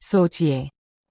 सोचिए,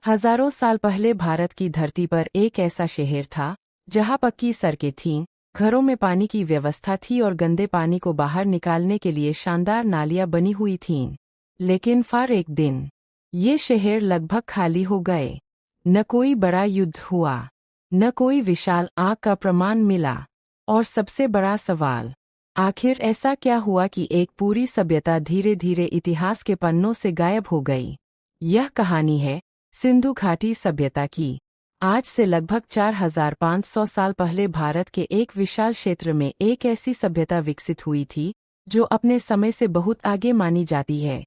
हजारों साल पहले भारत की धरती पर एक ऐसा शहर था जहां पक्की सड़कें थीं, घरों में पानी की व्यवस्था थी और गंदे पानी को बाहर निकालने के लिए शानदार नालियां बनी हुई थीं। लेकिन फिर एक दिन ये शहर लगभग खाली हो गए। न कोई बड़ा युद्ध हुआ, न कोई विशाल आग का प्रमाण मिला, और सबसे बड़ा सवाल, आखिर ऐसा क्या हुआ कि एक पूरी सभ्यता धीरे धीरे इतिहास के पन्नों से गायब हो गई। यह कहानी है सिंधु घाटी सभ्यता की। आज से लगभग 4500 साल पहले भारत के एक विशाल क्षेत्र में एक ऐसी सभ्यता विकसित हुई थी जो अपने समय से बहुत आगे मानी जाती है।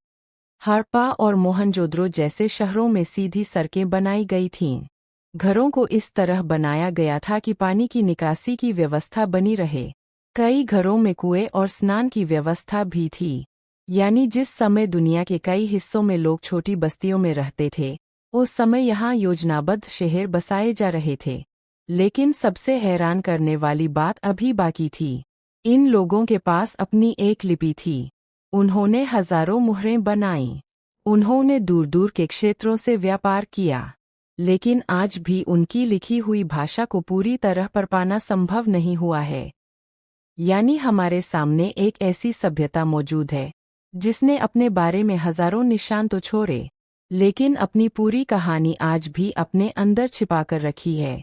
हड़प्पा और मोहनजोदड़ो जैसे शहरों में सीधी सड़कें बनाई गई थीं। घरों को इस तरह बनाया गया था कि पानी की निकासी की व्यवस्था बनी रहे। कई घरों में कुएं और स्नान की व्यवस्था भी थी। यानी जिस समय दुनिया के कई हिस्सों में लोग छोटी बस्तियों में रहते थे, उस समय यहाँ योजनाबद्ध शहर बसाए जा रहे थे। लेकिन सबसे हैरान करने वाली बात अभी बाकी थी। इन लोगों के पास अपनी एक लिपि थी। उन्होंने हजारों मुहरें बनाईं। उन्होंने दूर दूर के क्षेत्रों से व्यापार किया। लेकिन आज भी उनकी लिखी हुई भाषा को पूरी तरह पर पाना संभव नहीं हुआ है। यानी हमारे सामने एक ऐसी सभ्यता मौजूद है जिसने अपने बारे में हजारों निशान तो छोड़े, लेकिन अपनी पूरी कहानी आज भी अपने अंदर छिपाकर रखी है।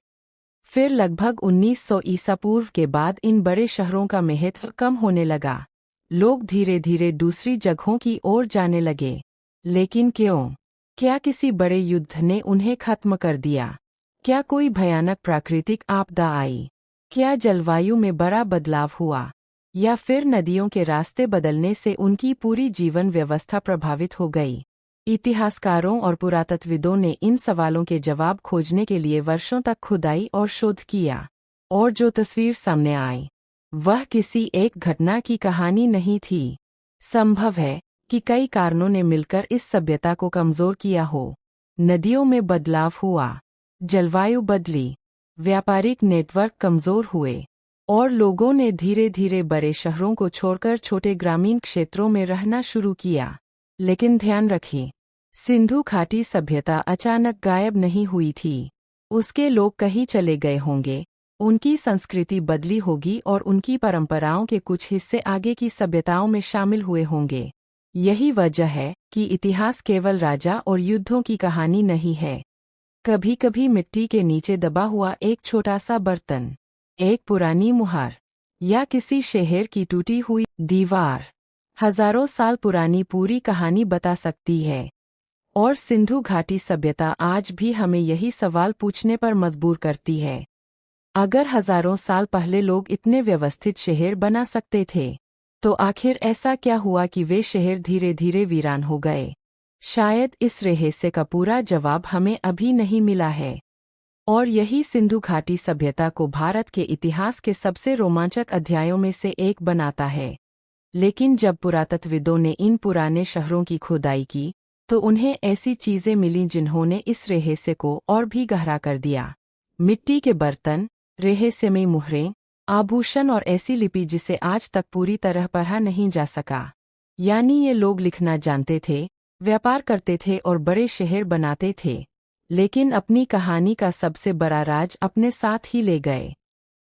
फिर लगभग 1900 ईसा पूर्व के बाद इन बड़े शहरों का महत्व कम होने लगा। लोग धीरे धीरे दूसरी जगहों की ओर जाने लगे। लेकिन क्यों? क्या किसी बड़े युद्ध ने उन्हें खत्म कर दिया? क्या कोई भयानक प्राकृतिक आपदा आई? क्या जलवायु में बड़ा बदलाव हुआ? या फिर नदियों के रास्ते बदलने से उनकी पूरी जीवन व्यवस्था प्रभावित हो गई? इतिहासकारों और पुरातत्वविदों ने इन सवालों के जवाब खोजने के लिए वर्षों तक खुदाई और शोध किया, और जो तस्वीर सामने आई वह किसी एक घटना की कहानी नहीं थी। संभव है कि कई कारणों ने मिलकर इस सभ्यता को कमजोर किया हो। नदियों में बदलाव हुआ, जलवायु बदली, व्यापारिक नेटवर्क कमजोर हुए, और लोगों ने धीरे धीरे बड़े शहरों को छोड़कर छोटे ग्रामीण क्षेत्रों में रहना शुरू किया। लेकिन ध्यान रखें, सिंधु घाटी सभ्यता अचानक गायब नहीं हुई थी। उसके लोग कहीं चले गए होंगे, उनकी संस्कृति बदली होगी और उनकी परंपराओं के कुछ हिस्से आगे की सभ्यताओं में शामिल हुए होंगे। यही वजह है कि इतिहास केवल राजा और युद्धों की कहानी नहीं है। कभी कभी मिट्टी के नीचे दबा हुआ एक छोटा सा बर्तन, एक पुरानी मुहर, या किसी शहर की टूटी हुई दीवार हजारों साल पुरानी पूरी कहानी बता सकती है। और सिंधु घाटी सभ्यता आज भी हमें यही सवाल पूछने पर मजबूर करती है। अगर हजारों साल पहले लोग इतने व्यवस्थित शहर बना सकते थे, तो आखिर ऐसा क्या हुआ कि वे शहर धीरे धीरे वीरान हो गए? शायद इस रहस्य का पूरा जवाब हमें अभी नहीं मिला है। और यही सिंधु घाटी सभ्यता को भारत के इतिहास के सबसे रोमांचक अध्यायों में से एक बनाता है। लेकिन जब पुरातत्वविदों ने इन पुराने शहरों की खुदाई की, तो उन्हें ऐसी चीजें मिलीं जिन्होंने इस रहस्य को और भी गहरा कर दिया। मिट्टी के बर्तन, रहस्यमयी मुहरें, आभूषण और ऐसी लिपि जिसे आज तक पूरी तरह पढ़ा नहीं जा सका। यानी ये लोग लिखना जानते थे, व्यापार करते थे और बड़े शहर बनाते थे, लेकिन अपनी कहानी का सबसे बड़ा राज अपने साथ ही ले गए।